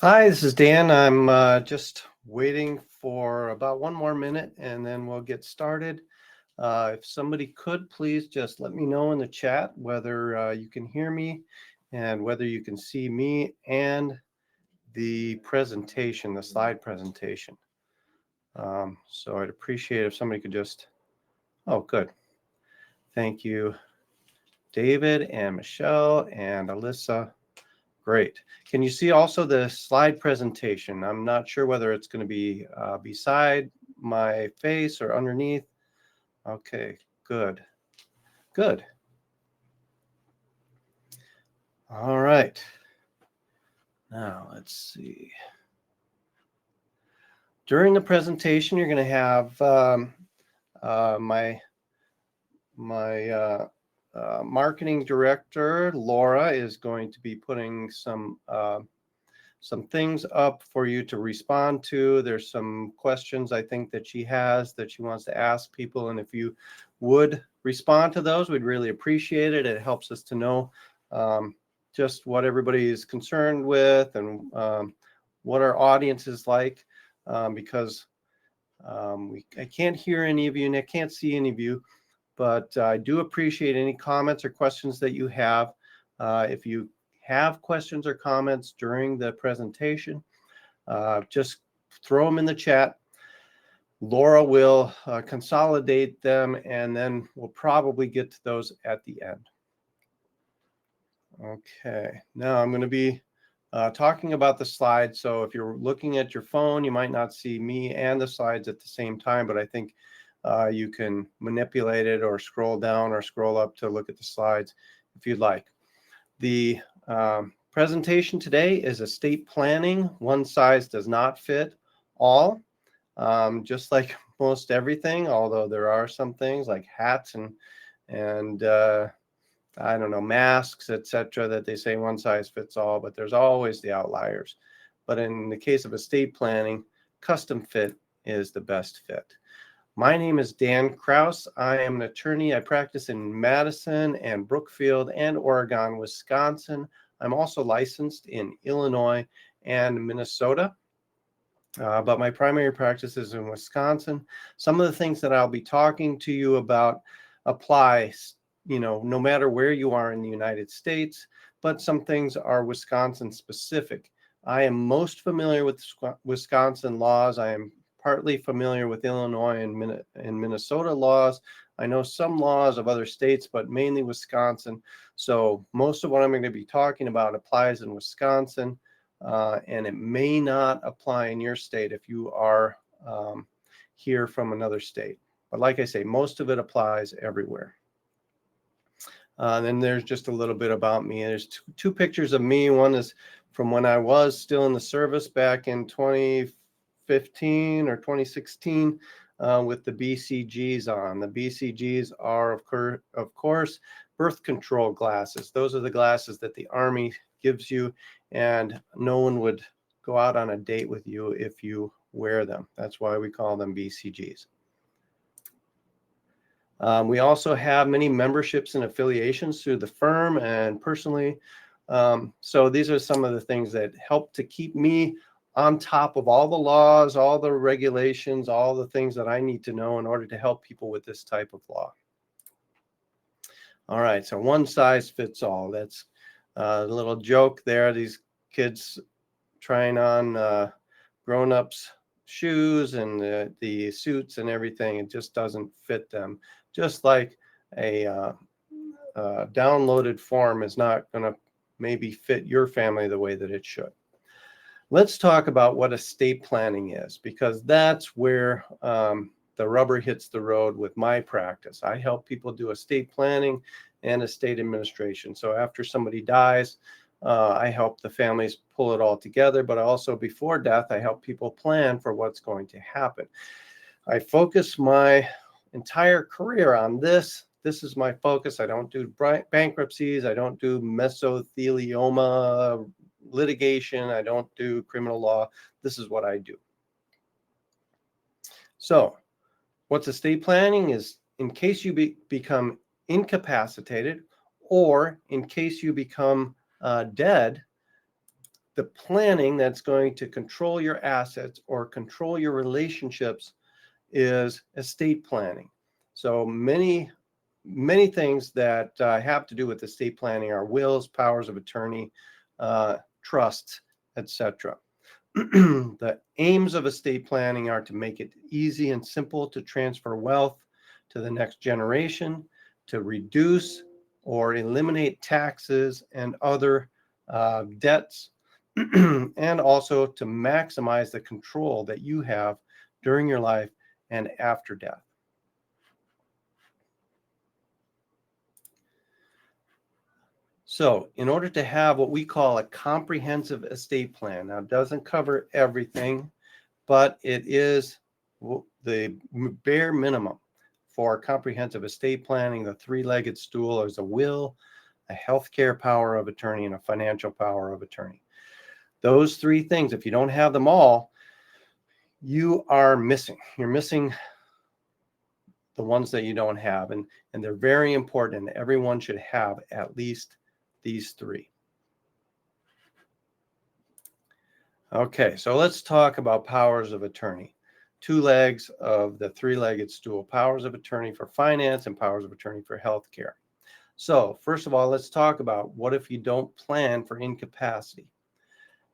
Hi, this is Dan. I'm just waiting for about one more minute and then we'll get started. If somebody could please just let me know in the chat whether you can hear me and whether you can see me and the presentation, the slide presentation. So I'd appreciate if somebody could just, oh, good. Thank you, David and Michelle and Alyssa. Great. Can you see also the slide presentation? I'm not sure whether it's going to be beside my face or underneath. Okay, good. Good. All right. Now let's see. During the presentation, you're going to have my marketing director, Laura, is going to be putting some things up for you to respond to. There's some questions I think that she has that she wants to ask people. And if you would respond to those, we'd really appreciate it. It helps us to know just what everybody is concerned with and what our audience is like because I can't hear any of you and I can't see any of you, but I do appreciate any comments or questions that you have. If you have questions or comments during the presentation, just throw them in the chat. Laura will consolidate them and then we'll probably get to those at the end. Okay, now I'm going to be talking about the slides. So if you're looking at your phone, you might not see me and the slides at the same time, but I think you can manipulate it or scroll down or scroll up to look at the slides if you'd like. The presentation today is estate planning. One size does not fit all, just like most everything, although there are some things like hats and I don't know, masks, etc., that they say one size fits all, but there's always the outliers. But in the case of estate planning, custom fit is the best fit. My name is Dan Kraus. I am an attorney. I practice in Madison and Brookfield and Oregon, Wisconsin. I'm also licensed in Illinois and Minnesota, but my primary practice is in Wisconsin. Some of the things that I'll be talking to you about apply, no matter where you are in the United States, but some things are Wisconsin specific. I am most familiar with Wisconsin laws. I am partly familiar with Illinois and Minnesota laws. I know some laws of other states, but mainly Wisconsin. So most of what I'm going to be talking about applies in Wisconsin, and it may not apply in your state if you are here from another state. But like I say, most of it applies everywhere. Then there's just a little bit about me. There's two pictures of me. One is from when I was still in the service back in 2015 or 2016 with the BCGs on. The BCGs are, of course, birth control glasses. Those are the glasses that the Army gives you, and no one would go out on a date with you if you wear them. That's why we call them BCGs. We also have many memberships and affiliations through the firm and personally. So these are some of the things that help to keep me on top of all the laws, all the regulations, all the things that I need to know in order to help people with this type of law. All right, so one size fits all. That's a little joke there. These kids trying on grown-ups' shoes and the suits and everything. It just doesn't fit them. Just like a downloaded form is not going to maybe fit your family the way that it should. Let's talk about what estate planning is, because that's where the rubber hits the road with my practice. I help people do estate planning and estate administration. So after somebody dies, I help the families pull it all together, but also before death, I help people plan for what's going to happen. I focus my entire career on this. This is my focus. I don't do bankruptcies. I don't do mesothelioma litigation. I don't do criminal law. This is what I do. So what's estate planning is in case you become incapacitated or in case you become dead, the planning that's going to control your assets or control your relationships is estate planning. So many things that have to do with estate planning are wills, powers of attorney, trusts, etc. The aims of estate planning are to make it easy and simple to transfer wealth to the next generation, to reduce or eliminate taxes and other debts, and also to maximize the control that you have during your life and after death. So in order to have what we call a comprehensive estate plan, now it doesn't cover everything, but it is the bare minimum for comprehensive estate planning. The three-legged stool is a will, a healthcare power of attorney, and a financial power of attorney. Those three things, if you don't have them all, you are missing. You're missing the ones that you don't have, and they're very important, and everyone should have at least these three. Okay, so let's talk about powers of attorney. Two legs of the three-legged stool: powers of attorney for finance and powers of attorney for healthcare. So first of all, let's talk about what if you don't plan for incapacity.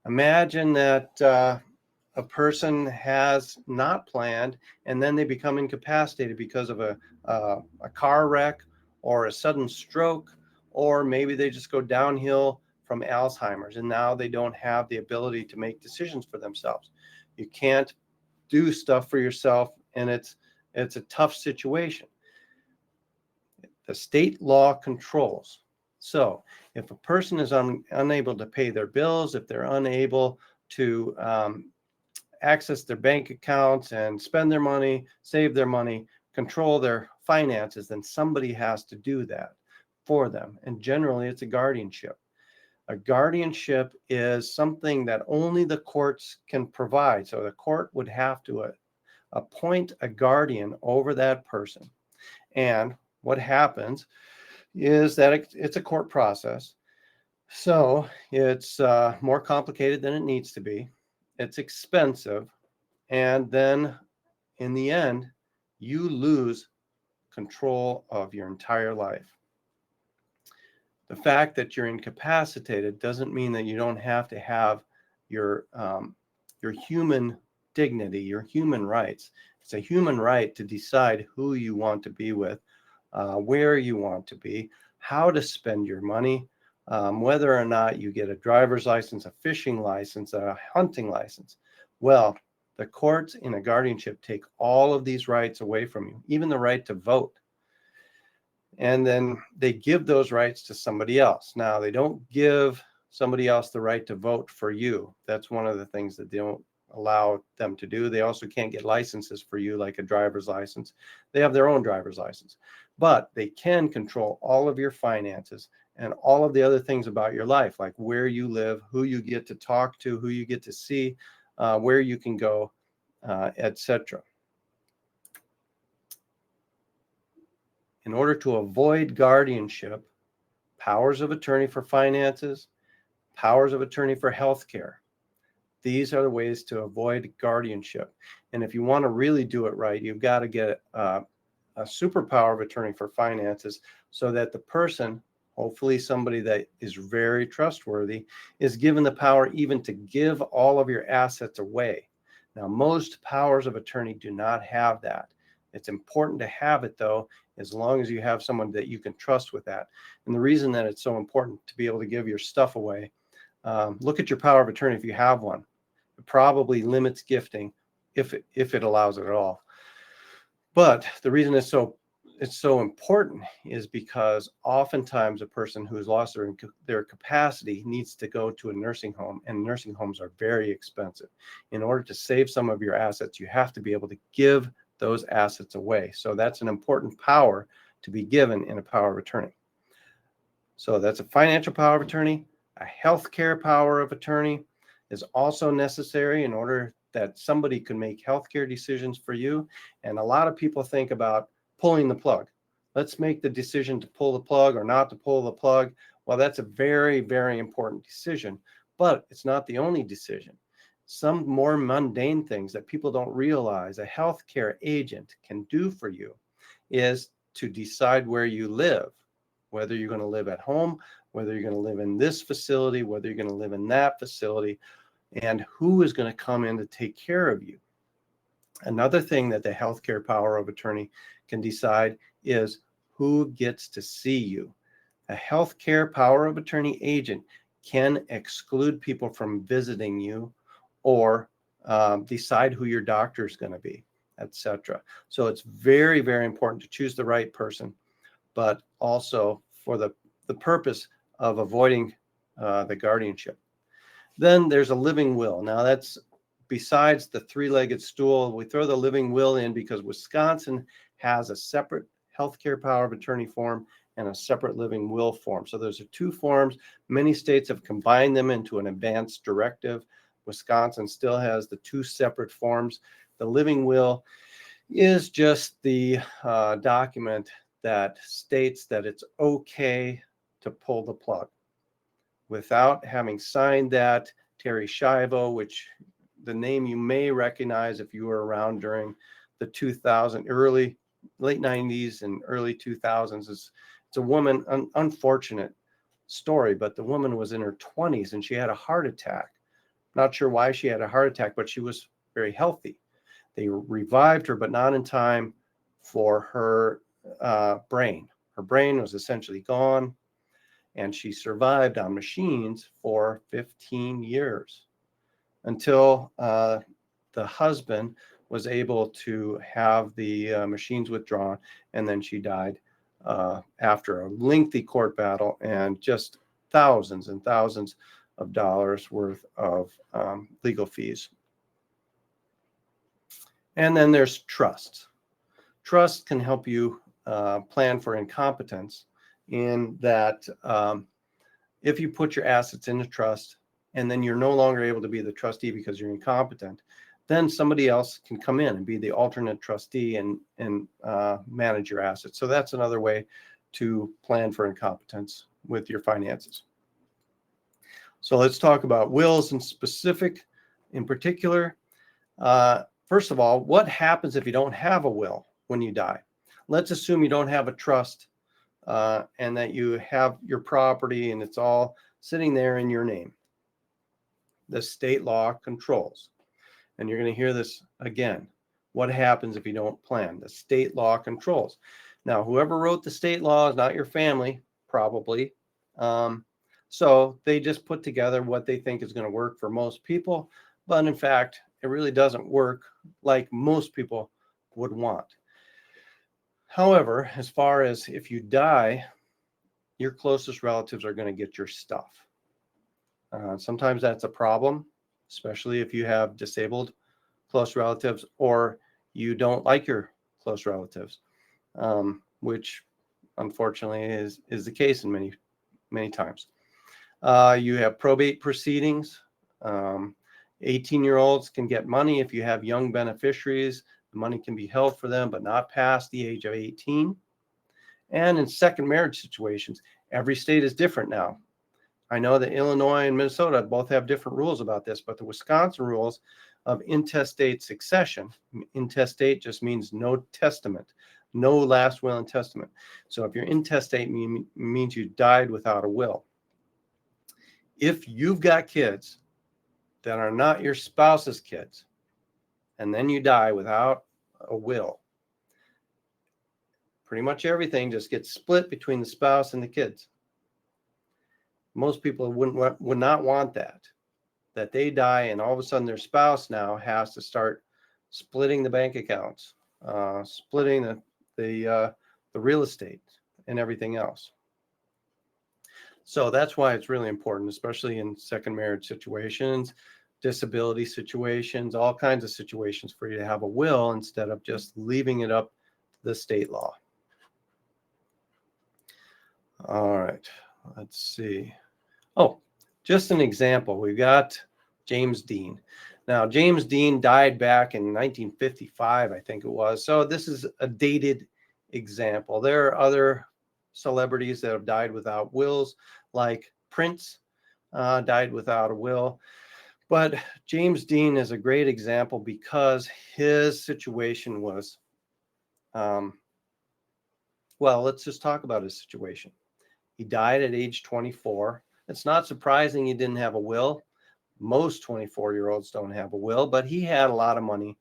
Imagine that a person has not planned and then they become incapacitated because of a car wreck or a sudden stroke, or maybe they just go downhill from Alzheimer's and now they don't have the ability to make decisions for themselves. You can't do stuff for yourself, and it's a tough situation. The state law controls. So if a person is unable to pay their bills, if they're unable to access their bank accounts and spend their money, save their money, control their finances, then somebody has to do that for them. And generally, it's a guardianship. A guardianship is something that only the courts can provide. So the court would have to appoint a guardian over that person. And what happens is that it's a court process. So it's more complicated than it needs to be. It's expensive. And then in the end, you lose control of your entire life. The fact that you're incapacitated doesn't mean that you don't have to have your human dignity, your human rights. It's a human right to decide who you want to be with, where you want to be, how to spend your money, whether or not you get a driver's license, a fishing license, a hunting license. Well, the courts in a guardianship take all of these rights away from you, even the right to vote. And then they give those rights to somebody else. Now, they don't give somebody else the right to vote for you. That's one of the things that they don't allow them to do. They also can't get licenses for you, like a driver's license. They have their own driver's license. But they can control all of your finances and all of the other things about your life, like where you live, who you get to talk to, who you get to see, where you can go, etc. In order to avoid guardianship, powers of attorney for finances, powers of attorney for healthcare, these are the ways to avoid guardianship. And if you want to really do it right, you've got to get a superpower of attorney for finances, so that the person, hopefully somebody that is very trustworthy, is given the power even to give all of your assets away. Now, most powers of attorney do not have that. It's important to have it, though, as long as you have someone that you can trust with that. And the reason that it's so important to be able to give your stuff away, look at your power of attorney if you have one. It probably limits gifting, if it allows it at all. But the reason it's so important is because oftentimes a person who's lost their capacity needs to go to a nursing home, and nursing homes are very expensive. In order to save some of your assets, you have to be able to give those assets away. So that's an important power to be given in a power of attorney. So that's a financial power of attorney. A healthcare power of attorney is also necessary in order that somebody can make healthcare decisions for you. And a lot of people think about pulling the plug. Let's make the decision to pull the plug or not to pull the plug. Well, that's a very, very important decision. But it's not the only decision. Some more mundane things that people don't realize a healthcare agent can do for you is to decide where you live, whether you're going to live at home, whether you're going to live in this facility, whether you're going to live in that facility, and who is going to come in to take care of you. Another thing that the healthcare power of attorney can decide is who gets to see you. A healthcare power of attorney agent can exclude people from visiting you or decide who your doctor is going to be, etc. So it's very, very important to choose the right person, but also for the purpose of avoiding the guardianship. Then there's a living will. Now that's besides the three-legged stool. We throw the living will in because Wisconsin has a separate healthcare power of attorney form and a separate living will form. So those are two forms. Many states have combined them into an advanced directive. Wisconsin still has the two separate forms. The living will is just the document that states that it's okay to pull the plug. Without having signed that, Terri Schiavo, which the name you may recognize if you were around during the late 90s and early 2000s, it's a woman, unfortunate story, but the woman was in her 20s and she had a heart attack. Not sure why she had a heart attack, but she was very healthy. They revived her, but not in time for her brain. Her brain was essentially gone, and she survived on machines for 15 years until the husband was able to have the machines withdrawn, and then she died after a lengthy court battle and just thousands and thousands of dollars worth of legal fees. And then there's trust. Trust can help you plan for incompetence in that if you put your assets into trust and then you're no longer able to be the trustee because you're incompetent, then somebody else can come in and be the alternate trustee and manage your assets. So that's another way to plan for incompetence with your finances. So let's talk about wills in particular. First of all, what happens if you don't have a will when you die? Let's assume you don't have a trust and that you have your property and it's all sitting there in your name. The state law controls. And you're going to hear this again. What happens if you don't plan? The state law controls. Now, whoever wrote the state law is not your family, probably. So they just put together what they think is going to work for most people. But in fact, it really doesn't work like most people would want. However, as far as if you die, your closest relatives are going to get your stuff. Sometimes that's a problem, especially if you have disabled close relatives or you don't like your close relatives, which unfortunately is the case in many times. You have probate proceedings. 18-year-olds can get money if you have young beneficiaries. The money can be held for them, but not past the age of 18. And in second marriage situations, every state is different now. I know that Illinois and Minnesota both have different rules about this, but the Wisconsin rules of intestate succession, intestate just means no testament, no last will and testament. So if you're intestate, means you died without a will. If you've got kids that are not your spouse's kids, and then you die without a will, pretty much everything just gets split between the spouse and the kids. Most people would not want that they die and all of a sudden their spouse now has to start splitting the bank accounts, splitting the real estate and everything else. So that's why it's really important, especially in second marriage situations, disability situations, all kinds of situations, for you to have a will instead of just leaving it up to the state law. All right, let's see. Oh, just an example. We've got James Dean. Now, James Dean died back in 1955, I think it was. So this is a dated example. There are other celebrities that have died without wills, like Prince. died without a will. But James Dean is a great example because his situation was, well, let's just talk about his situation. He died at age 24. It's not surprising he didn't have a will. Most 24-year-olds don't have a will, but he had a lot of money.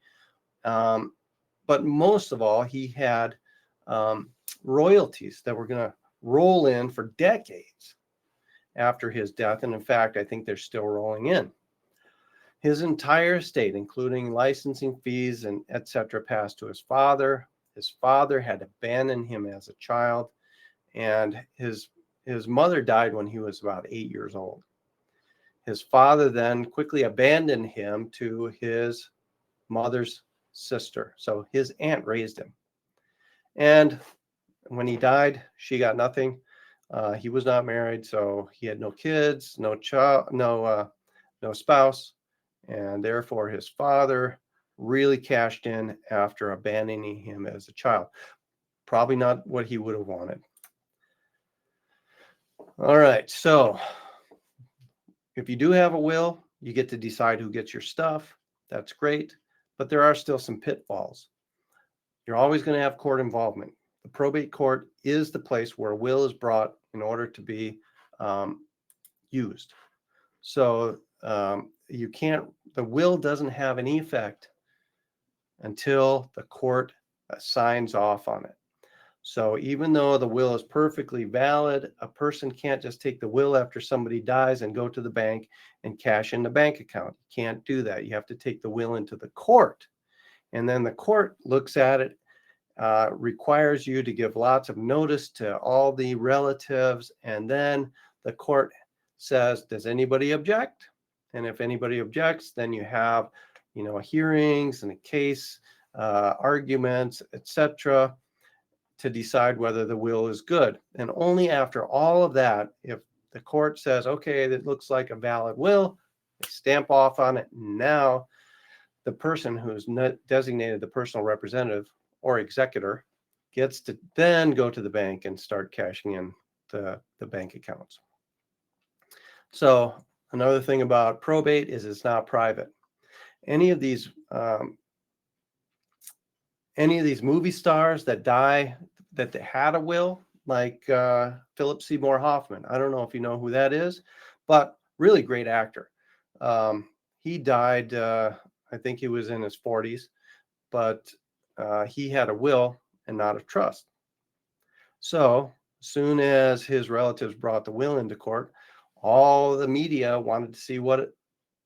But most of all, he had royalties that were going to roll in for decades after his death. And in fact, I think they're still rolling in. His entire estate, including licensing fees and etc., passed to his father. His father had abandoned him as a child, and his mother died when he was about 8 years old. His father then quickly abandoned him to his mother's sister. So his aunt raised him. And when he died, she got nothing. He was not married, so he had no kids, no child, no spouse, and therefore his father really cashed in after abandoning him as a child. Probably not what he would have wanted. All right, so if you do have a will, you get to decide who gets your stuff. That's great, but there are still some pitfalls. You're always going to have court involvement. The probate court is the place where a will is brought in order to be used. So you can't, the will doesn't have any effect until the court signs off on it. So even though the will is perfectly valid, a person can't just take the will after somebody dies and go to the bank and cash in the bank account. You can't do that. You have to take the will into the court. And then the court looks at it, requires you to give lots of notice to all the relatives. And then the court says, does anybody object? And if anybody objects, then you have, hearings and a case, arguments, etc., to decide whether the will is good. And only after all of that, if the court says, okay, that looks like a valid will, they stamp off on it. Now, the person who's designated the personal representative or executor gets to then go to the bank and start cashing in the bank accounts. So another thing about probate is it's not private. Any of these movie stars that die that they had a will, like Philip Seymour Hoffman. I don't know if you know who that is, but really great actor. He died, I think he was in his 40s, but he had a will and not a trust. So as soon as his relatives brought the will into court, all the media wanted to see what it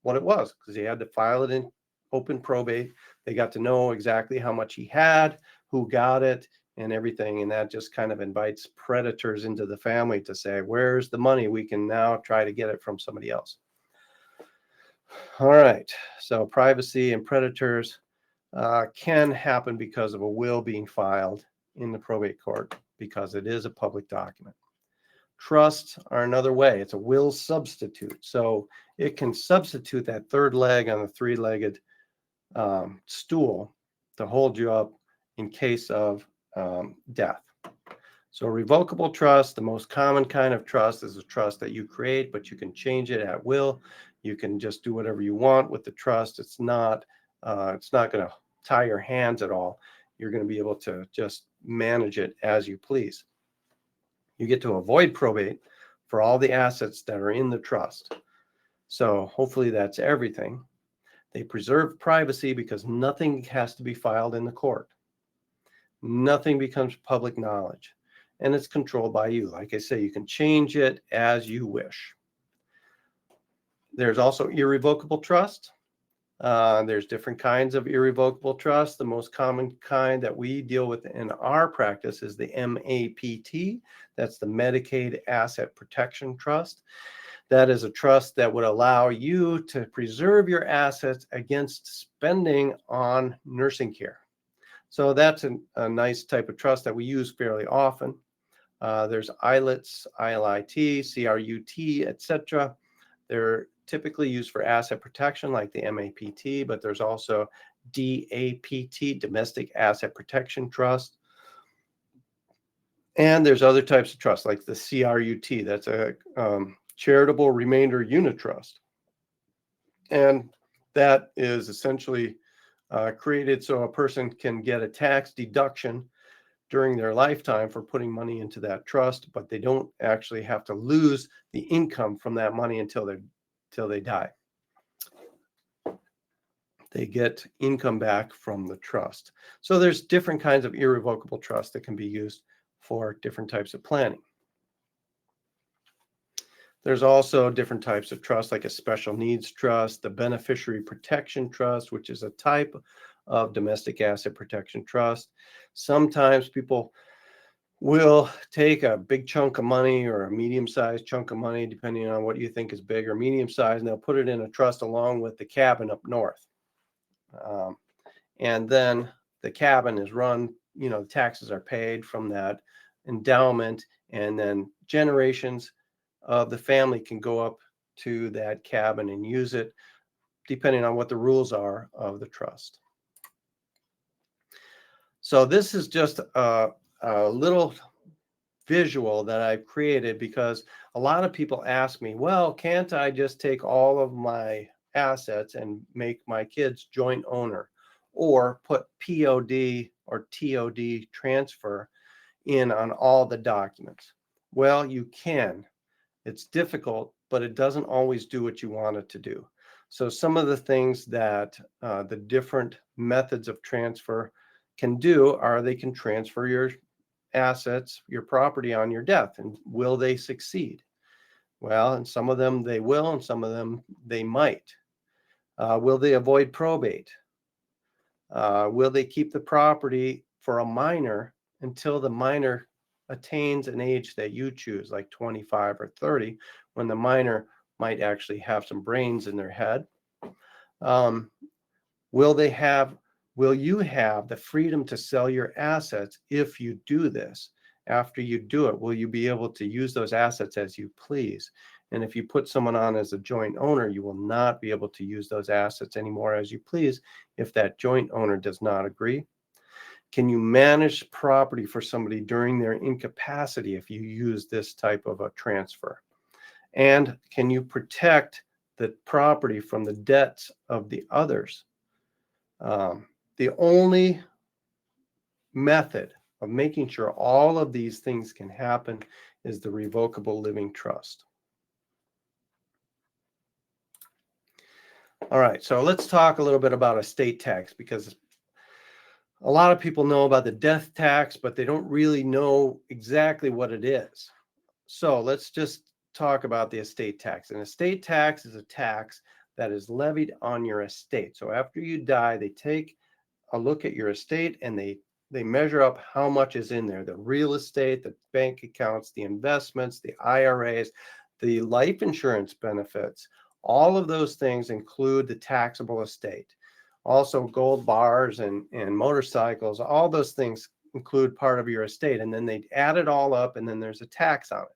was, because he had to file it in open probate. They got to know exactly how much he had, who got it, and everything. And that just kind of invites predators into the family to say, where's the money? We can now try to get it from somebody else. All right. So privacy and predators can happen because of a will being filed in the probate court, because it is a public document. Trusts are another way. It's a will substitute. So it can substitute that third leg on the three-legged stool to hold you up in case of death. So revocable trust, the most common kind of trust, is a trust that you create, but you can change it at will. You can just do whatever you want with the trust. It's not going to tie your hands at all. You're going to be able to just manage it as you please. You get to avoid probate for all the assets that are in the trust. So hopefully that's everything. They preserve privacy because nothing has to be filed in the court. Nothing becomes public knowledge, and it's controlled by you. Like I say, you can change it as you wish. There's also irrevocable trust. There's different kinds of irrevocable trust. The most common kind that we deal with in our practice is the MAPT. That's the Medicaid Asset Protection Trust. That is a trust that would allow you to preserve your assets against spending on nursing care. So that's a nice type of trust that we use fairly often. There's ILITs, ILIT, CRUT, etc. They're typically used for asset protection like the MAPT, but there's also DAPT, Domestic Asset Protection Trust. And there's other types of trust like the CRUT. That's a charitable remainder unit trust. And that is essentially created so a person can get a tax deduction during their lifetime for putting money into that trust, but they don't actually have to lose the income from that money until they die. They get income back from the trust. So there's different kinds of irrevocable trust that can be used for different types of planning. There's also different types of trust, like a special needs trust, the beneficiary protection trust, which is a type of domestic asset protection trust. Sometimes people will take a big chunk of money or a medium-sized chunk of money, depending on what you think is big or medium-sized, and they'll put it in a trust along with the cabin up north. And then the cabin is run, taxes are paid from that endowment, and then generations of the family can go up to that cabin and use it, depending on what the rules are of the trust. So this is just a little visual that I've created because a lot of people ask me, well, can't I just take all of my assets and make my kids joint owner or put POD or TOD transfer in on all the documents? Well, you can. It's difficult, but it doesn't always do what you want it to do. So some of the things that the different methods of transfer can do are they can transfer your assets, your property on your death, and will they succeed? Well, and some of them they will, and some of them they might. Will they avoid probate? Will they keep the property for a minor until the minor attains an age that you choose, like 25 or 30, when the minor might actually have some brains in their head? Will you have the freedom to sell your assets if you do this? After you do it, will you be able to use those assets as you please? And if you put someone on as a joint owner, you will not be able to use those assets anymore as you please if that joint owner does not agree. Can you manage property for somebody during their incapacity if you use this type of a transfer? And can you protect the property from the debts of the others? The only method of making sure all of these things can happen is the revocable living trust. All right, so let's talk a little bit about estate tax, because a lot of people know about the death tax, but they don't really know exactly what it is. So let's just talk about the estate tax. An estate tax is a tax that is levied on your estate. So after you die, they take a look at your estate and they measure up how much is in there: the real estate, the bank accounts, the investments, the IRAs, the life insurance benefits. All of those things include the taxable estate. Also gold bars and motorcycles, all those things include part of your estate, and then they add it all up and then there's a tax on it.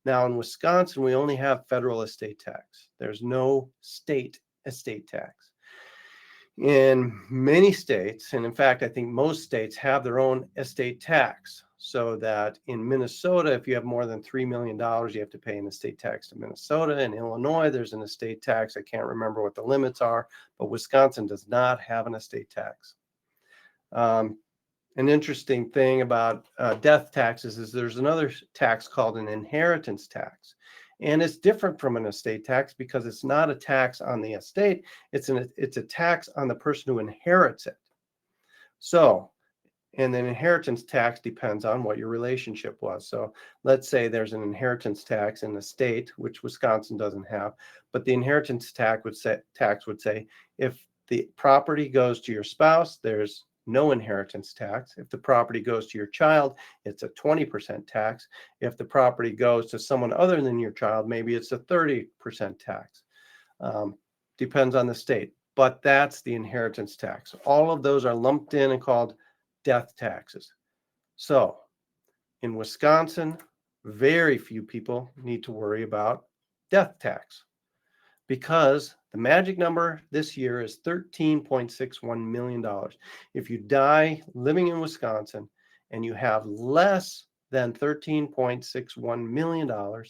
Now in Wisconsin, we only have federal estate tax. There's no state estate tax. In many states, and in fact, I think most states have their own estate tax, so that in Minnesota, if you have more than $3 million, you have to pay an estate tax to Minnesota. In Illinois, there's an estate tax. I can't remember what the limits are, but Wisconsin does not have an estate tax. An interesting thing about death taxes is there's another tax called an inheritance tax. And it's different from an estate tax because it's not a tax on the estate. It's a tax on the person who inherits it. So, and the inheritance tax depends on what your relationship was. So let's say there's an inheritance tax in the state, which Wisconsin doesn't have, but the inheritance tax would say if the property goes to your spouse, there's no inheritance tax. If the property goes to your child, it's a 20% tax. If the property goes to someone other than your child, maybe it's a 30% tax. Depends on the state, but that's the inheritance tax. All of those are lumped in and called death taxes. So in Wisconsin, very few people need to worry about death tax because the magic number this year is $13.61 million. If you die living in Wisconsin and you have less than $13.61 million,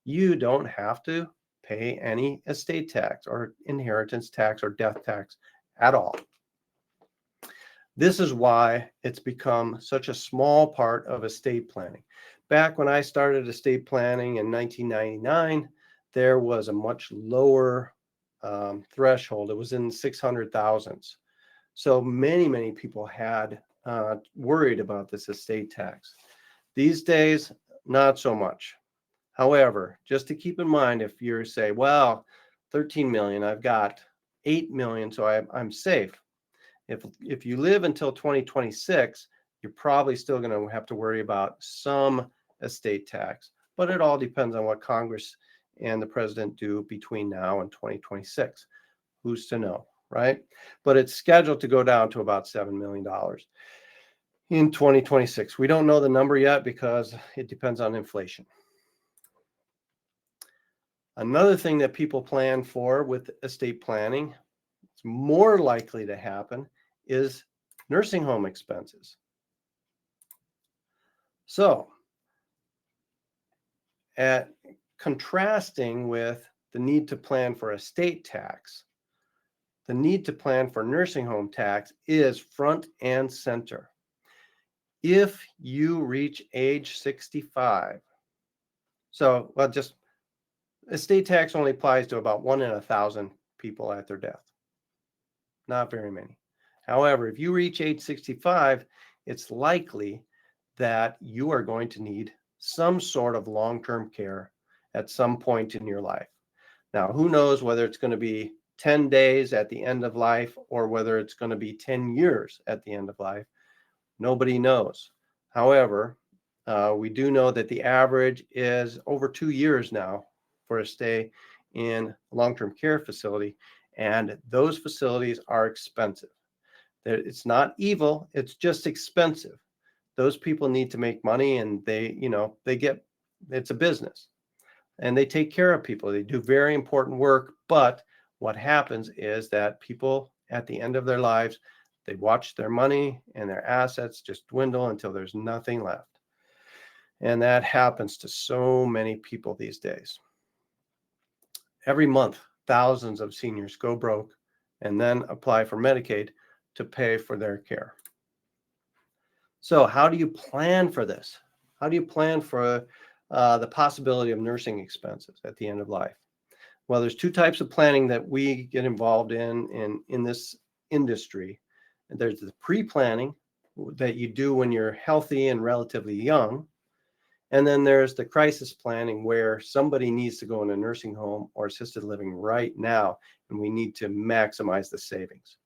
you don't have to pay any estate tax or inheritance tax or death tax at all. This is why it's become such a small part of estate planning. Back when I started estate planning in 1999, there was a much lower threshold. It was in 600,000s. So many people had worried about this estate tax. These days, not so much. However, just to keep in mind, if you say, well, 13 million, I've got 8 million, so I'm safe. If you live until 2026, you're probably still going to have to worry about some estate tax, but it all depends on what Congress and the president do between now and 2026. Who's to know, right? But it's scheduled to go down to about $7 million in 2026. We don't know the number yet because it depends on inflation. Another thing that people plan for with estate planning, it's more likely to happen, is nursing home expenses. So, at contrasting with the need to plan for estate tax, the need to plan for nursing home tax is front and center. If you reach age 65, so just estate tax only applies to about 1 in 1,000 people at their death. Not very many. However, if you reach age 65, it's likely that you are going to need some sort of long-term care at some point in your life. Now, who knows whether it's going to be 10 days at the end of life or whether it's going to be 10 years at the end of life. Nobody knows. However, we do know that the average is over 2 years now for a stay in a long-term care facility, and those facilities are expensive. It's not evil, it's just expensive. Those people need to make money, and it's a business, and they take care of people. They do very important work, but what happens is that people at the end of their lives, they watch their money and their assets just dwindle until there's nothing left. And that happens to so many people these days. Every month, thousands of seniors go broke and then apply for Medicaid to pay for their care. So how do you plan for this? How do you plan for the possibility of nursing expenses at the end of life? Well, there's two types of planning that we get involved in this industry. There's the pre-planning that you do when you're healthy and relatively young. And then there's the crisis planning where somebody needs to go in a nursing home or assisted living right now, and we need to maximize the savings.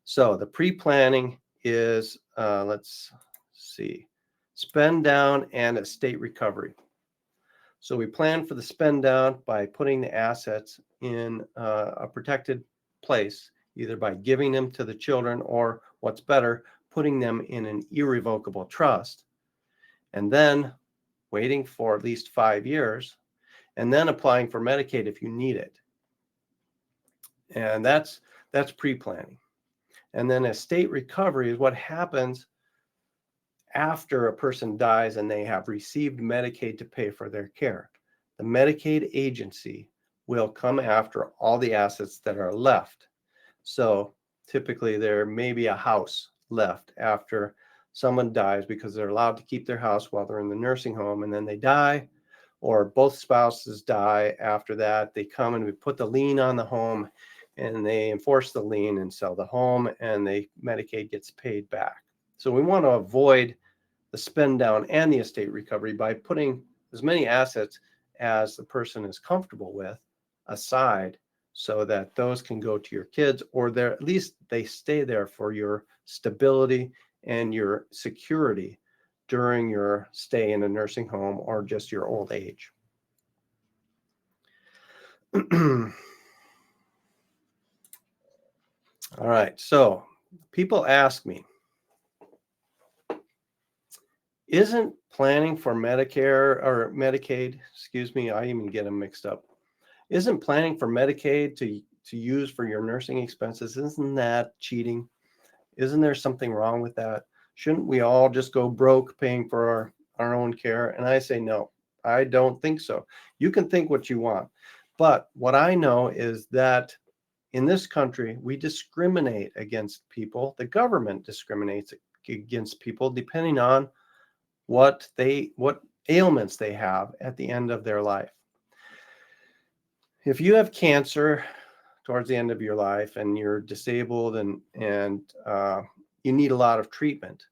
So the pre-planning is, let's see, spend down and estate recovery. So we plan for the spend down by putting the assets in a protected place, either by giving them to the children or, what's better, putting them in an irrevocable trust, and then waiting for at least 5 years, and then applying for Medicaid if you need it. And that's pre-planning. And then estate recovery is what happens after a person dies and they have received Medicaid to pay for their care. The Medicaid agency will come after all the assets that are left. So typically there may be a house left after someone dies because they're allowed to keep their house while they're in the nursing home, and then they die, or both spouses die after that. They come and we put the lien on the home, and they enforce the lien and sell the home, and the Medicaid gets paid back. So we want to avoid the spend down and the estate recovery by putting as many assets as the person is comfortable with aside, so that those can go to your kids, or at least they stay there for your stability and your security during your stay in a nursing home or just your old age. All right, so people ask me, isn't planning for Medicare or Medicaid, excuse me, I even get them mixed up. Isn't planning for Medicaid to use for your nursing expenses, isn't that cheating? Isn't there something wrong with that? Shouldn't we all just go broke paying for our own care? And I say, no, I don't think so. You can think what you want. But what I know is that in this country, we discriminate against people. The government discriminates against people depending on what ailments they have at the end of their life. If you have cancer towards the end of your life and you're disabled and you need a lot of treatment,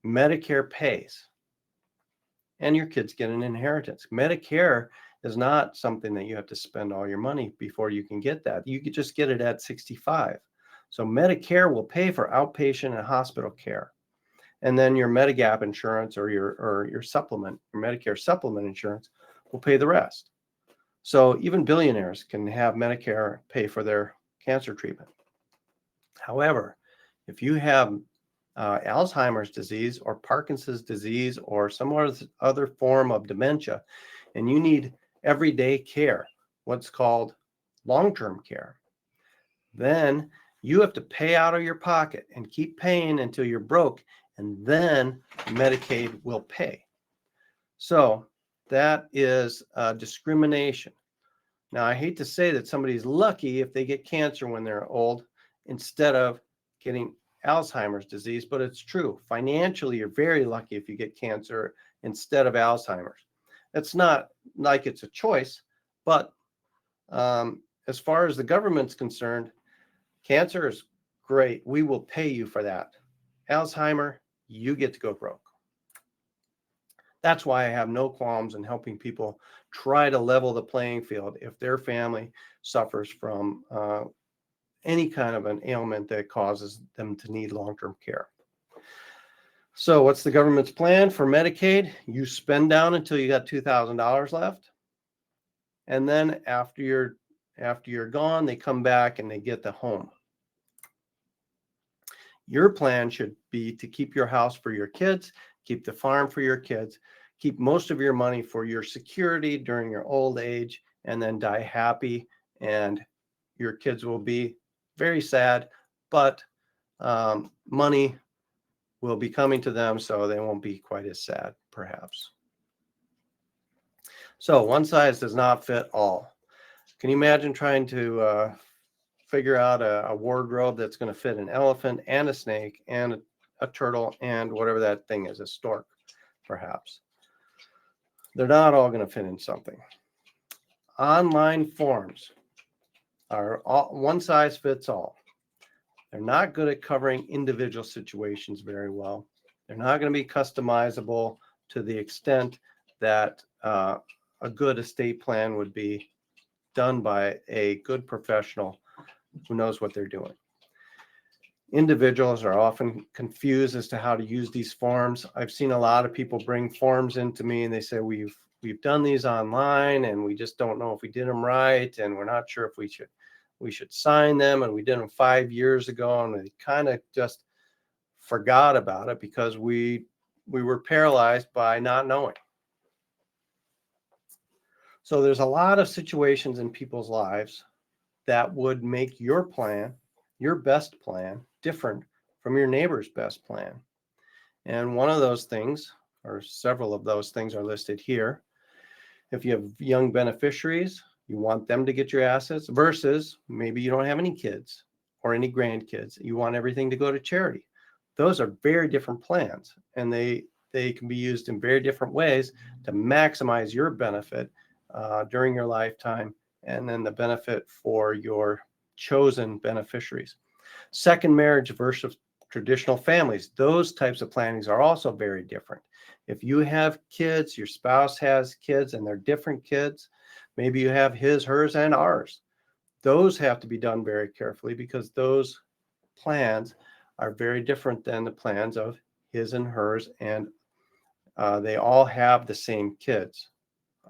Medicare pays, and your kids get an inheritance. Medicare is not something that you have to spend all your money before you can get that. You could just get it at 65. So Medicare will pay for outpatient and hospital care. And then your Medigap insurance or your supplement, your Medicare supplement insurance will pay the rest. So even billionaires can have Medicare pay for their cancer treatment. However, if you have Alzheimer's disease or Parkinson's disease or some other form of dementia, and you need everyday care, what's called long-term care, then you have to pay out of your pocket and keep paying until you're broke, and then Medicaid will pay. So that is discrimination. Now, I hate to say that somebody's lucky if they get cancer when they're old instead of getting Alzheimer's disease, but it's true. Financially, you're very lucky if you get cancer instead of Alzheimer's. It's not like it's a choice, but as far as the government's concerned, cancer is great. We will pay you for that. Alzheimer, you get to go broke. That's why I have no qualms in helping people try to level the playing field if their family suffers from any kind of an ailment that causes them to need long-term care. So what's the government's plan for Medicaid? You spend down until you got $2,000 left. And then after you're gone, they come back and they get the home. Your plan should be to keep your house for your kids, keep the farm for your kids, keep most of your money for your security during your old age, and then die happy. And your kids will be very sad, but money will be coming to them, so they won't be quite as sad, perhaps. So one size does not fit all. Can you imagine trying to figure out a wardrobe that's going to fit an elephant and a snake and a turtle and whatever that thing is, a stork, perhaps? They're not all going to fit in something. Online forms are one size fits all. They're not good at covering individual situations very well. They're not going to be customizable to the extent that a good estate plan would be done by a good professional who knows what they're doing. Individuals are often confused as to how to use these forms. I've seen a lot of people bring forms into me and they say, we've done these online and we just don't know if we did them right, and we're not sure if we should sign them, and we did them 5 years ago and we kind of just forgot about it because we were paralyzed by not knowing. So there's a lot of situations in people's lives that would make your plan, your best plan, different from your neighbor's best plan. And one of those things, or several of those things, are listed here. If you have young beneficiaries, you want them to get your assets, versus maybe you don't have any kids or any grandkids. You want everything to go to charity. Those are very different plans, and they can be used in very different ways to maximize your benefit during your lifetime, and then the benefit for your chosen beneficiaries. Second marriage versus traditional families. Those types of plannings are also very different. If you have kids, your spouse has kids, and they're different kids, maybe you have his, hers, and ours. Those have to be done very carefully because those plans are very different than the plans of his and hers, and they all have the same kids.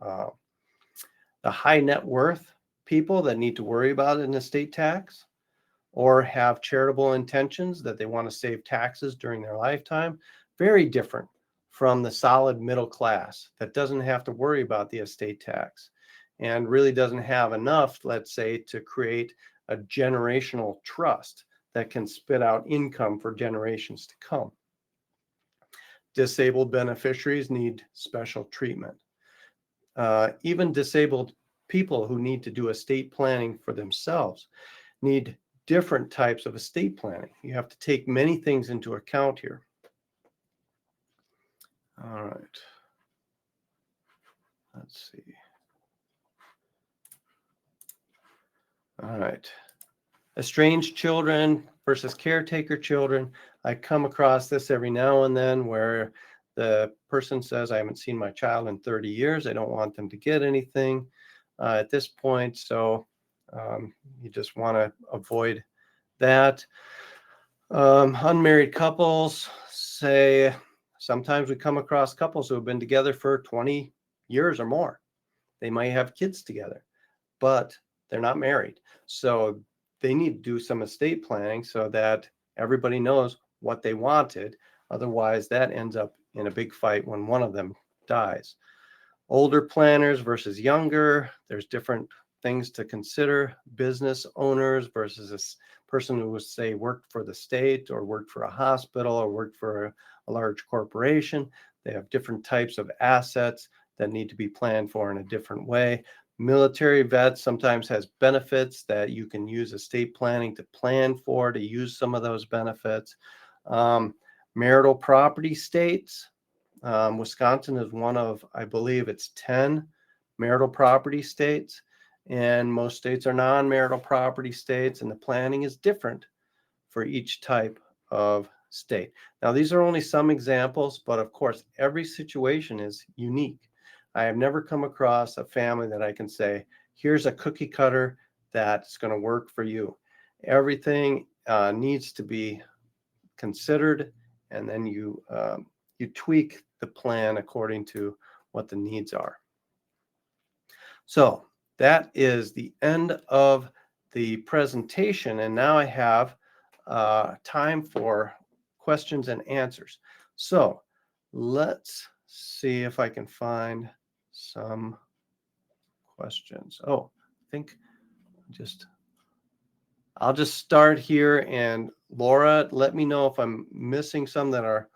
The high net worth people that need to worry about an estate tax or have charitable intentions that they want to save taxes during their lifetime, very different from the solid middle class that doesn't have to worry about the estate tax and really doesn't have enough, let's say, to create a generational trust that can spit out income for generations to come. Disabled beneficiaries need special treatment. even disabled people who need to do estate planning for themselves need different types of estate planning. You have to take many things into account here. All right. Let's see. All right. Estranged children versus caretaker children. I come across this every now and then where the person says, I haven't seen my child in 30 years. I don't want them to get anything at this point. So you just want to avoid that. Unmarried couples, say, sometimes we come across couples who have been together for 20 years or more. They might have kids together, but they're not married. So they need to do some estate planning so that everybody knows what they wanted. Otherwise, that ends up in a big fight when one of them dies. Older planners versus younger, there's different things to consider. Business owners versus a person who, say, worked for the state or worked for a hospital or worked for a large corporation. They have different types of assets that need to be planned for in a different way. Military vets sometimes has benefits that you can use estate planning to plan for, to use some of those benefits. Marital property states. Wisconsin is one of, I believe it's 10 marital property states, and most states are non-marital property states, and the planning is different for each type of state. Now, these are only some examples, but of course, every situation is unique. I have never come across a family that I can say, here's a cookie cutter that's going to work for you. Everything needs to be considered, and then you tweak the plan according to what the needs are. So that is the end of the presentation, and now I have time for questions and answers. So let's see if I can find some questions. Oh, I think I'll just start here, and Laura, let me know if I'm missing some that are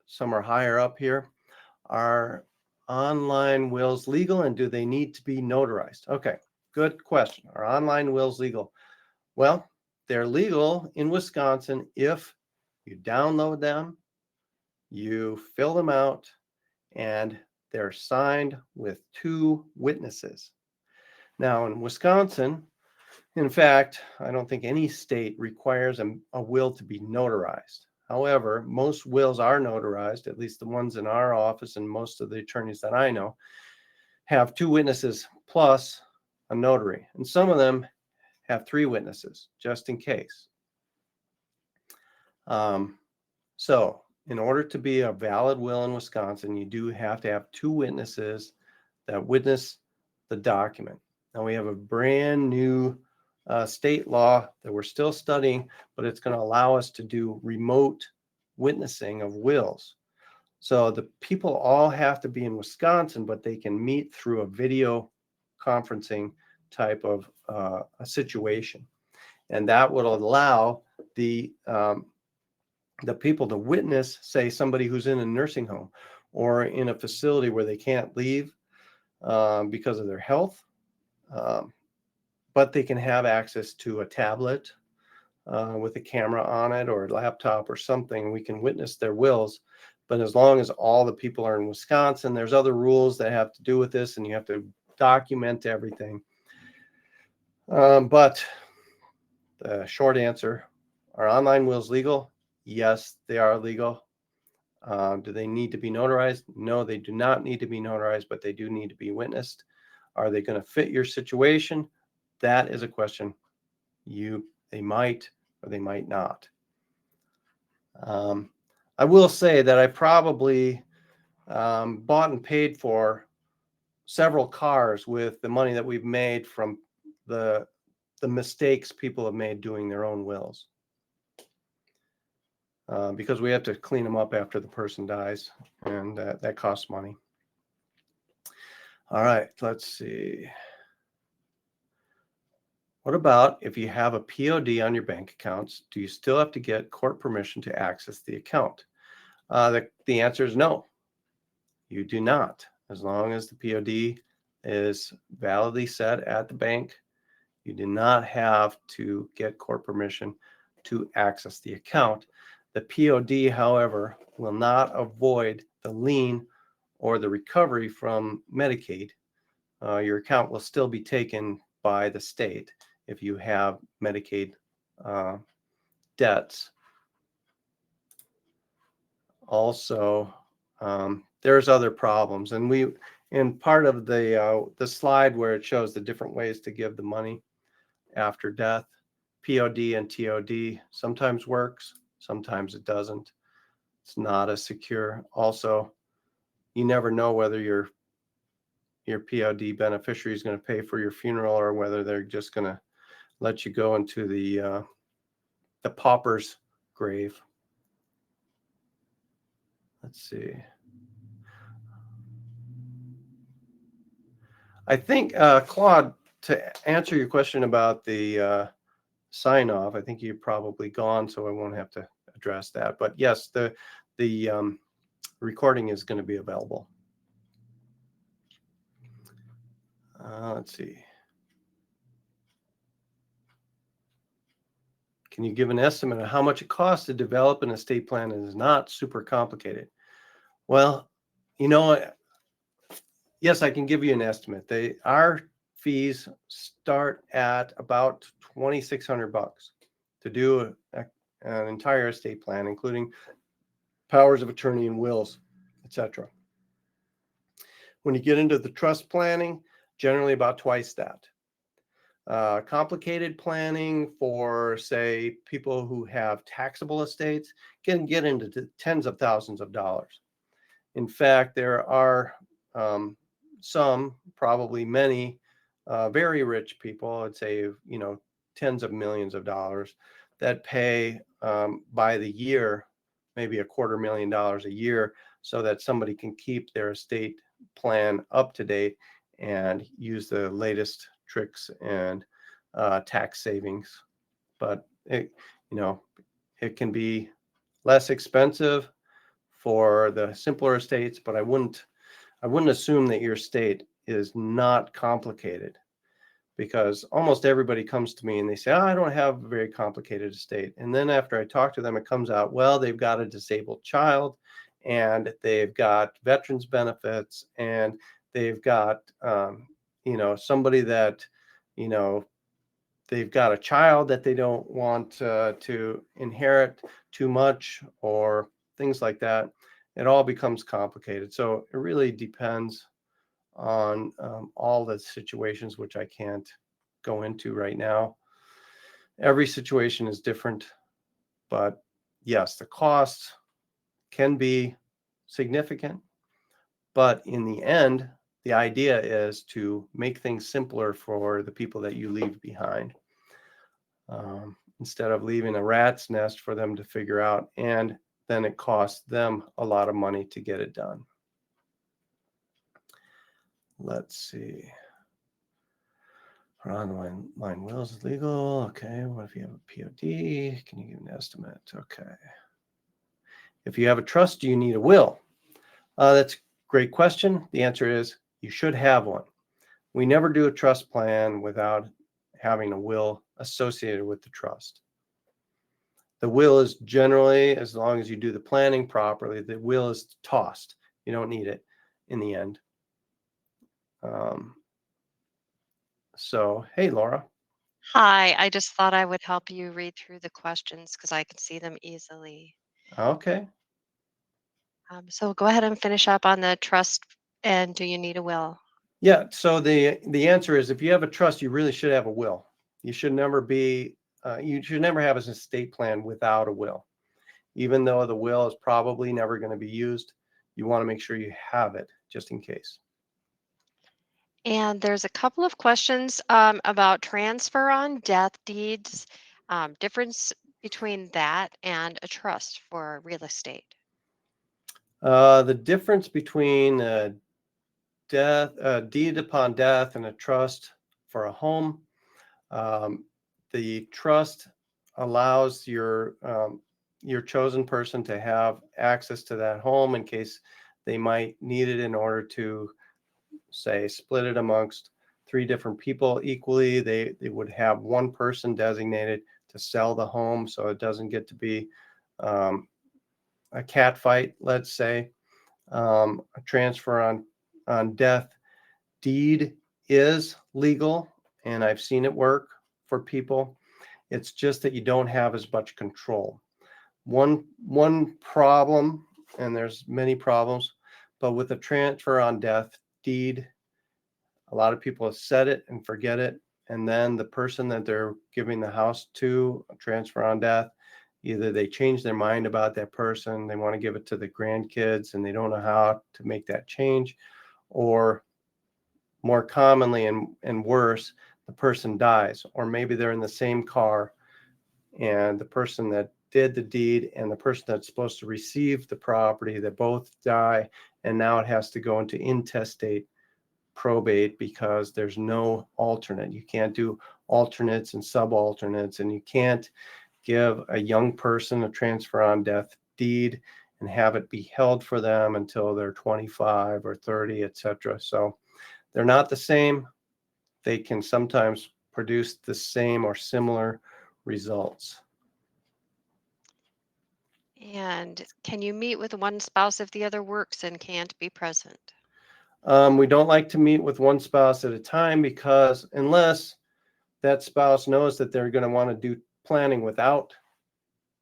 some are higher up here. Are online wills legal, and do they need to be notarized? Okay, good question. Are online wills legal? Well, they're legal in Wisconsin if you download them, you fill them out, and they're signed with 2 witnesses. Now, in Wisconsin, in fact, I don't think any state requires a will to be notarized. However, most wills are notarized, at least the ones in our office, and most of the attorneys that I know have 2 witnesses plus a notary. And some of them have 3 witnesses, just in case. So in order to be a valid will in Wisconsin, you do have to have 2 witnesses that witness the document. Now, we have a brand new state law that we're still studying, but it's going to allow us to do remote witnessing of wills. So the people all have to be in Wisconsin, but they can meet through a video conferencing type of a situation. And that would allow the people to witness, say, somebody who's in a nursing home or in a facility where they can't leave because of their health. But they can have access to a tablet with a camera on it or a laptop or something. We can witness their wills. But as long as all the people are in Wisconsin, there's other rules that have to do with this, and you have to document everything. But the short answer, are online wills legal? Yes, they are legal. Do they need to be notarized? No, they do not need to be notarized, but they do need to be witnessed. Are they going to fit your situation? That is a question. They might or they might not. I will say that I probably bought and paid for several cars with the money that we've made from the mistakes people have made doing their own wills. Because we have to clean them up after the person dies, and that costs money. All right, let's see. What about if you have a POD on your bank accounts? Do you still have to get court permission to access the account? The answer is no, you do not. as long as the POD is validly set at the bank. You do not have to get court permission to access the account. The POD, however, will not avoid the lien or the recovery from Medicaid. Your account will still be taken by the state if you have Medicaid debts. Also, there's other problems, and in part of the slide where it shows the different ways to give the money after death, POD and TOD sometimes works, sometimes it doesn't. It's not as secure. Also, you never know whether your POD beneficiary is going to pay for your funeral or whether they're just going to let you go into the pauper's grave. Let's see. I think, Claude, to answer your question about the sign off, I think you're probably gone, so I won't have to address that. But yes, the recording is going to be available. Let's see. Can you give an estimate of how much it costs to develop an estate plan that is not super complicated? Well, yes, I can give you an estimate. Our fees start at about $2,600 to do an entire estate plan, including powers of attorney and wills, etc. When you get into the trust planning, generally about twice that. Complicated planning for, say, people who have taxable estates can get into tens of thousands of dollars. In fact, there are some, probably many, very rich people, I'd say, tens of millions of dollars, that pay by the year, maybe $250,000 a year, so that somebody can keep their estate plan up to date and use the latest tricks and tax savings. But it can be less expensive for the simpler estates, but I wouldn't assume that your estate is not complicated, because almost everybody comes to me and they say, I don't have a very complicated estate. And then after I talk to them, it comes out, well, they've got a disabled child, and they've got veterans benefits, and they've got, somebody that, they've got a child that they don't want to inherit too much, or things like that. It all becomes complicated. So it really depends on all the situations, which I can't go into right now. Every situation is different, but yes, the costs can be significant, but in the end, the idea is to make things simpler for the people that you leave behind, instead of leaving a rat's nest for them to figure out, and then it costs them a lot of money to get it done. Let's see. On-line wills is legal. Okay. What if you have a POD? Can you give an estimate? Okay. If you have a trust, do you need a will? That's a great question. The answer is you should have one. We never do a trust plan without having a will associated with the trust. The will is generally, as long as you do the planning properly, the will is tossed. You don't need it in the end. So, hey, Laura. Hi, I just thought I would help you read through the questions because I can see them easily. Okay. So go ahead and finish up on the trust and do you need a will? Yeah. So the answer is, if you have a trust, you really should have a will. You should never have an estate plan without a will. Even though the will is probably never going to be used, you want to make sure you have it just in case. And there's a couple of questions about transfer on death deeds, difference between that and a trust for real estate. The difference between deed upon death and a trust for a home. The trust allows your chosen person to have access to that home in case they might need it in order to say split it amongst 3 different people equally. They would have one person designated to sell the home, so it doesn't get to be a cat fight, let's say. A transfer on death deed is legal, and I've seen it work for people. It's just that you don't have as much control. One problem, and there's many problems, but with a transfer on death deed, a lot of people have said it and forget it. And then the person that they're giving the house to, a transfer on death, either they change their mind about that person, they want to give it to the grandkids and they don't know how to make that change, or more commonly and worse, the person dies, or maybe they're in the same car and the person that did the deed and the person that's supposed to receive the property, they both die, and now it has to go into intestate probate because there's no alternate. You can't do alternates and subalternates, and you can't give a young person a transfer on death deed and have it be held for them until they're 25 or 30, etc. So they're not the same. They can sometimes produce the same or similar results. And can you meet with one spouse if the other works and can't be present? We don't like to meet with one spouse at a time because unless that spouse knows that they're going to want to do planning without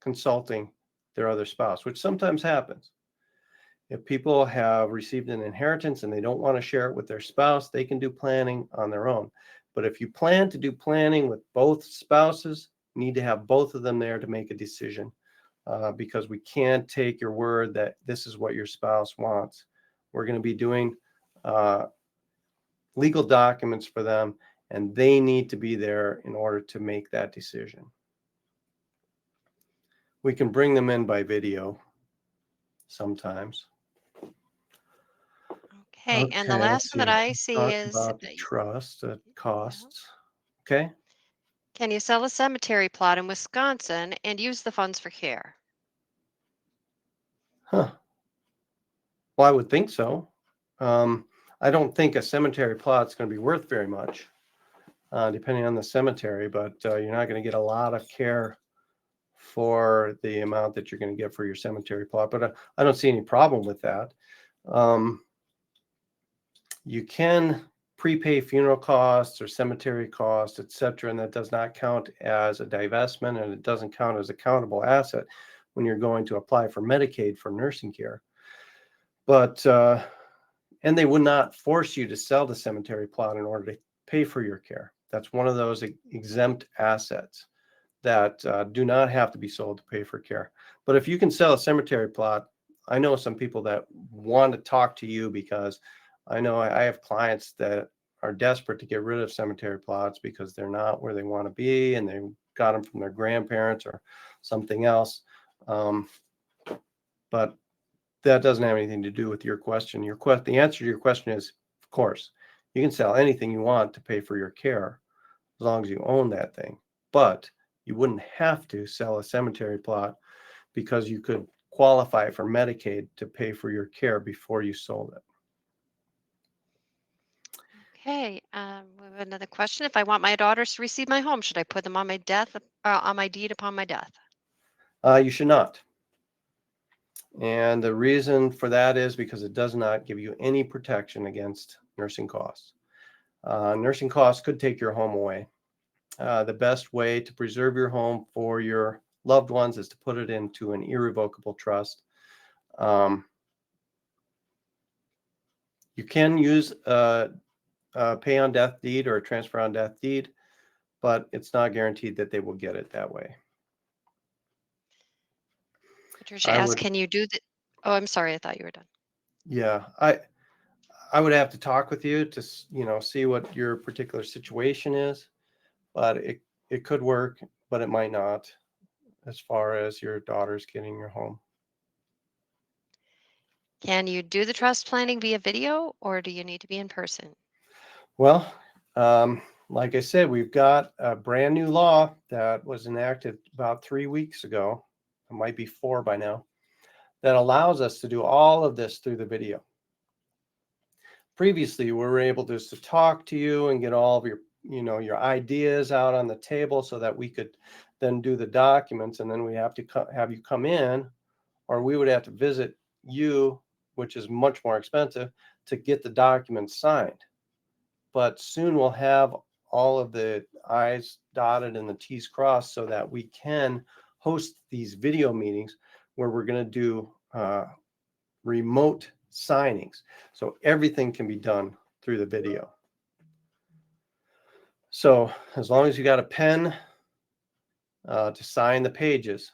consulting their other spouse, which sometimes happens. If people have received an inheritance and they don't want to share it with their spouse, they can do planning on their own. But if you plan to do planning with both spouses, you need to have both of them there to make a decision, because we can't take your word that this is what your spouse wants. We're going to be doing legal documents for them, and they need to be there in order to make that decision. We can bring them in by video sometimes. Okay, and the Okay, last let's one that see. I We see talked is about the that trust, the yeah. costs. Okay. Can you sell a cemetery plot in Wisconsin and use the funds for care? Huh. Well, I would think so. I don't think a cemetery plot's going to be worth very much, depending on the cemetery, but you're not going to get a lot of care for the amount that you're going to get for your cemetery plot. But I don't see any problem with that. You can prepay funeral costs or cemetery costs, etc., and that does not count as a divestment, and it doesn't count as a countable asset when you're going to apply for Medicaid for nursing care. But and they would not force you to sell the cemetery plot in order to pay for your care. That's one of those exempt assets that do not have to be sold to pay for care. But if you can sell a cemetery plot, I know some people that want to talk to you because I know I have clients that are desperate to get rid of cemetery plots because they're not where they want to be and they got them from their grandparents or something else. But that doesn't have anything to do with your question. The answer to your question is, of course, you can sell anything you want to pay for your care as long as you own that thing. But you wouldn't have to sell a cemetery plot because you could qualify for Medicaid to pay for your care before you sold it. Okay, we have another question. If I want my daughters to receive my home, should I put them on my on my deed upon my death? You should not. And the reason for that is because it does not give you any protection against nursing costs. Nursing costs could take your home away. The best way to preserve your home for your loved ones is to put it into an irrevocable trust. You can use a pay on death deed or a transfer on death deed, but it's not guaranteed that they will get it that way. Patricia I asked, would, can you do the? Oh, I'm sorry. I thought you were done. yeah, I would have to talk with you to, see what your particular situation is, but it could work, but it might not, as far as your daughters getting your home. Can you do the trust planning via video or do you need to be in person? Well, like I said, we've got a brand new law that was enacted about 3 weeks ago. It might be 4 by now, that allows us to do all of this through the video. previously we were able just to talk to you and get all of your, your ideas out on the table so that we could then do the documents, and then we have to have you come in, or we would have to visit you, which is much more expensive, to get the documents signed. But soon we'll have all of the I's dotted and the T's crossed so that we can host these video meetings where we're going to do remote signings. So everything can be done through the video. So as long as you got a pen to sign the pages,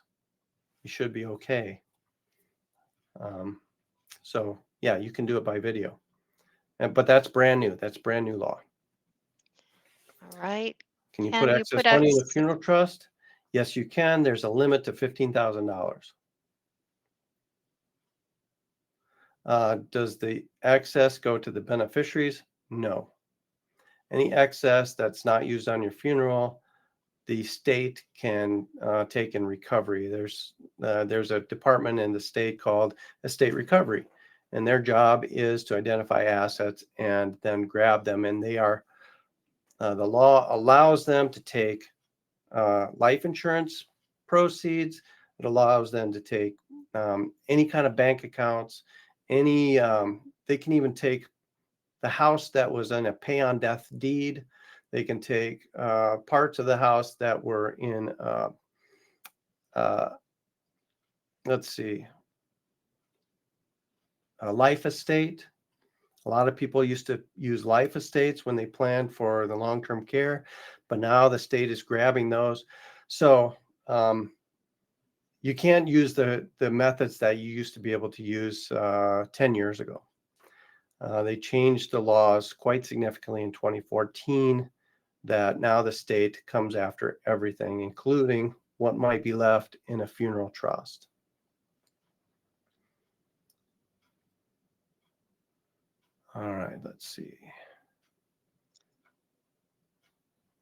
you should be okay. So yeah, you can do it by video. But that's brand new. That's brand new law. All right. Can you put Can you excess put money in a X? funeral trust? Yes, you can. There's a limit to $15,000. Does the excess go to the beneficiaries? No. Any excess that's not used on your funeral, the state can take in recovery. There's a department in the state called estate recovery, and their job is to identify assets and then grab them. And they are the law allows them to take life insurance proceeds. It allows them to take any kind of bank accounts, any. They can even take the house that was in a pay on death deed. They can take parts of the house that were in, uh, let's see, a life estate. A lot of people used to use life estates when they planned for the long-term care, but now the state is grabbing those. So you can't use the methods that you used to be able to use 10 years ago. They changed the laws quite significantly in 2014, that now the state comes after everything, including what might be left in a funeral trust. All right, let's see.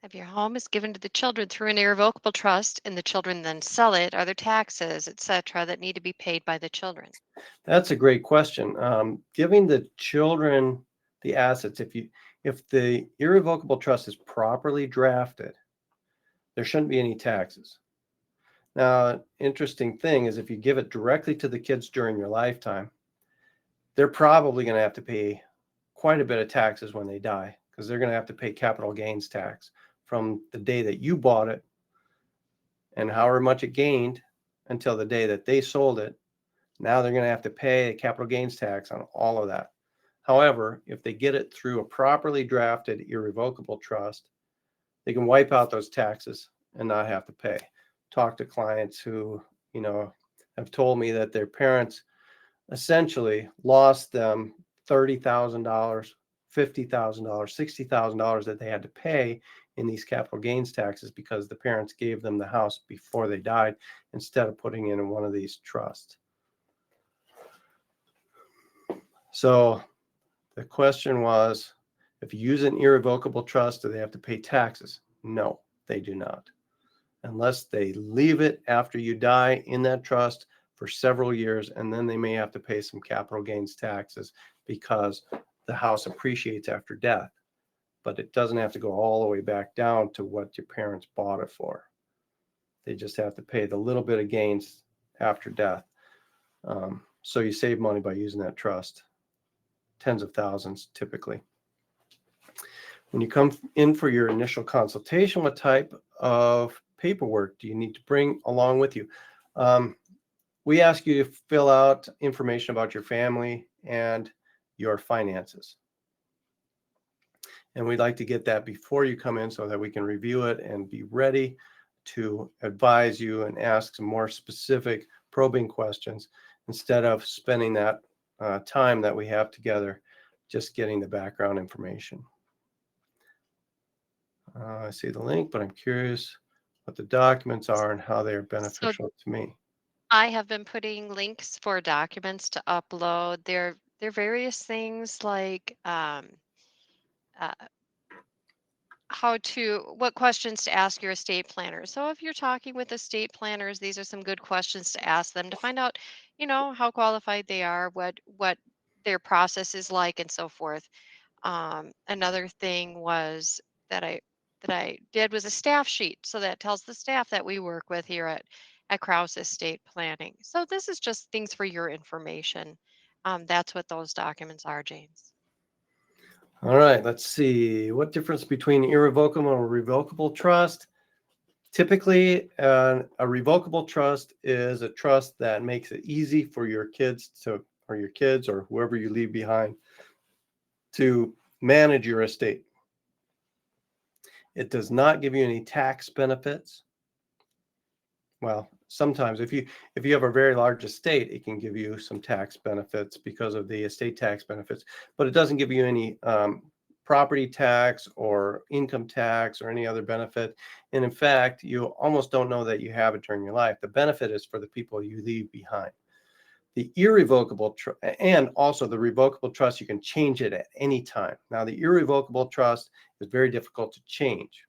If your home is given to the children through an irrevocable trust and the children then sell it, are there taxes, etc., that need to be paid by the children? That's a great question. Giving the children the assets, if the irrevocable trust is properly drafted, there shouldn't be any taxes. Now, interesting thing is if you give it directly to the kids during your lifetime, they're probably going to have to pay quite a bit of taxes when they die, because they're going to have to pay capital gains tax from the day that you bought it and however much it gained until the day that they sold it. Now they're going to have to pay a capital gains tax on all of that. However, if they get it through a properly drafted irrevocable trust, they can wipe out those taxes and not have to pay. Talk to clients who, have told me that their parents essentially lost them $30,000, $50,000, $60,000 that they had to pay in these capital gains taxes because the parents gave them the house before they died instead of putting it in one of these trusts. So the question was, if you use an irrevocable trust, do they have to pay taxes? No, they do not. Unless they leave it after you die in that trust for several years, and then they may have to pay some capital gains taxes because the house appreciates after death. But it doesn't have to go all the way back down to what your parents bought it for. They just have to pay the little bit of gains after death. So you save money by using that trust. Tens of thousands typically. When you come in for your initial consultation, what type of paperwork do you need to bring along with you? We ask you to fill out information about your family and your finances. And we'd like to get that before you come in so that we can review it and be ready to advise you and ask some more specific probing questions instead of spending that time that we have together just getting the background information. I see the link, but I'm curious what the documents are and how they're So beneficial to me. I have been putting links for documents to upload. There are various things like uh, what questions to ask your estate planner. So if you're talking with estate planners, these are some good questions to ask them to find out, how qualified they are, what their process is like and so forth. Another thing was that I did was a staff sheet, so that tells the staff that we work with here at Kraus Estate Planning. So this is just things for your information. That's what those documents are, James. All right, let's see. What difference between irrevocable and revocable trust? Typically, a revocable trust is a trust that makes it easy for your kids or whoever you leave behind to manage your estate. It does not give you any tax benefits. Well, sometimes if you have a very large estate, it can give you some tax benefits because of the estate tax benefits, but it doesn't give you any property tax or income tax or any other benefit. And in fact, you almost don't know that you have it during your life. The benefit is for the people you leave behind. The irrevocable and also the revocable trust, you can change it at any time. Now, the irrevocable trust is very difficult to change.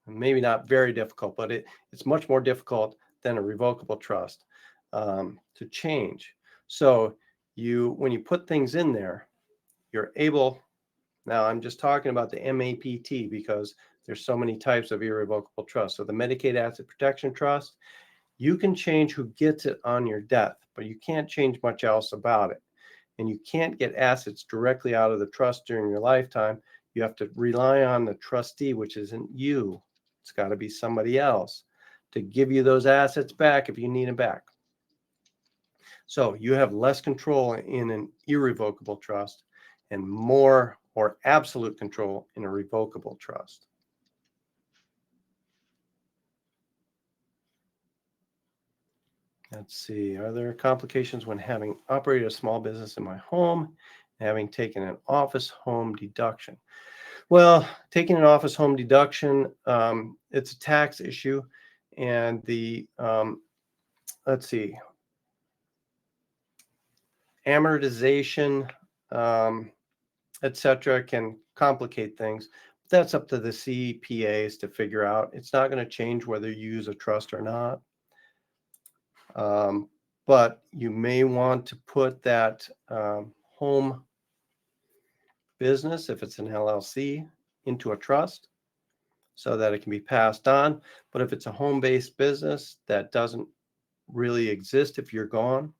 Maybe not very difficult, but it's much more difficult than a revocable trust to change. So when you put things in there, you're able. Now I'm just talking about the MAPT because there's so many types of irrevocable trust. So the Medicaid Asset Protection Trust, you can change who gets it on your death, but you can't change much else about it. And you can't get assets directly out of the trust during your lifetime. You have to rely on the trustee, which isn't you. It's got to be somebody else to give you those assets back if you need them back. So you have less control in an irrevocable trust and more or absolute control in a revocable trust. Let's see, are there complications when having operated a small business in my home and having taken an office home deduction? Well, taking an office home deduction, it's a tax issue, and let's see, amortization, etc., can complicate things. That's up to the CPAs to figure out. It's not going to change whether you use a trust or not. But you may want to put that home business, if it's an LLC, into a trust so that it can be passed on. But if it's a home-based business that doesn't really exist if you're gone,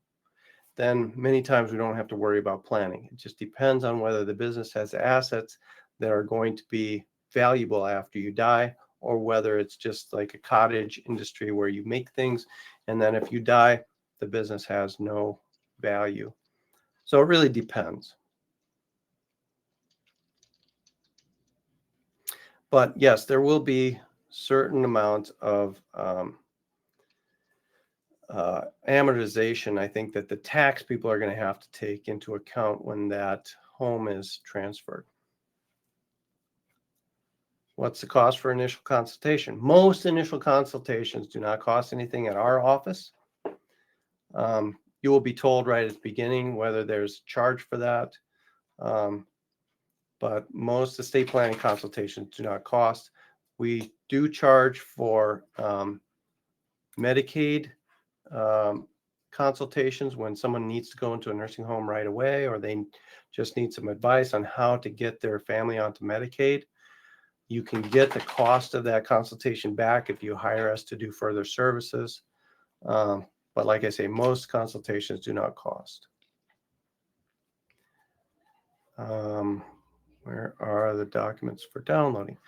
then many times we don't have to worry about planning. It just depends on whether the business has assets that are going to be valuable after you die, or whether it's just like a cottage industry where you make things, and then if you die, the business has no value. So it really depends. But yes, there will be certain amounts of amortization, I think, that the tax people are going to have to take into account when that home is transferred. What's the cost for initial consultation? Most initial consultations do not cost anything at our office. You will be told right at the beginning whether there's a charge for that. But most estate planning consultations do not cost. We do charge for Medicaid consultations when someone needs to go into a nursing home right away, or they just need some advice on how to get their family onto Medicaid. You can get the cost of that consultation back if you hire us to do further services. But like I say, most consultations do not cost. Where are the documents for downloading?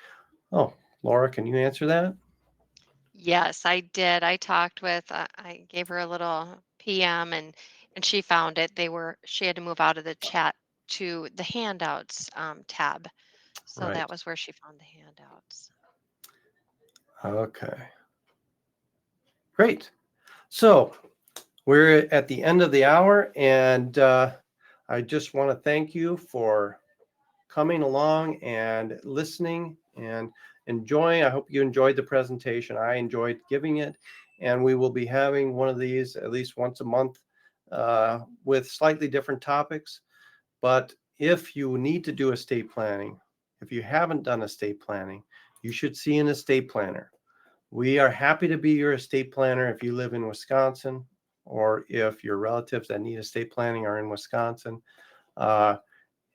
Oh, Laura, can you answer that? Yes, I did. I talked with, I gave her a little PM and she found it. She had to move out of the chat to the handouts tab. So Right. that was where she found the handouts. Okay. Great. So we're at the end of the hour, and I just want to thank you for coming along and listening and enjoying. I hope you enjoyed the presentation. I enjoyed giving it, and we will be having one of these at least once a month with slightly different topics. But if you need to do estate planning, if you haven't done estate planning, you should see an estate planner. We are happy to be your estate planner if you live in Wisconsin. or if your relatives that need estate planning are in Wisconsin.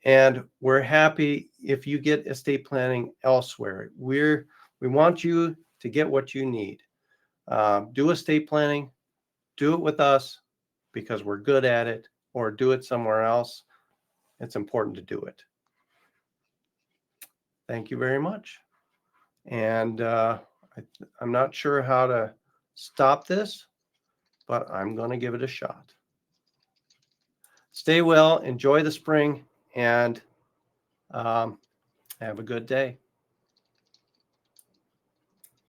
And we're happy if you get estate planning elsewhere. We want you to get what you need. Do estate planning, do it with us because we're good at it, or do it somewhere else. It's important to do it. Thank you very much. And I'm not sure how to stop this, but I'm going to give it a shot. Stay well, enjoy the spring, and have a good day.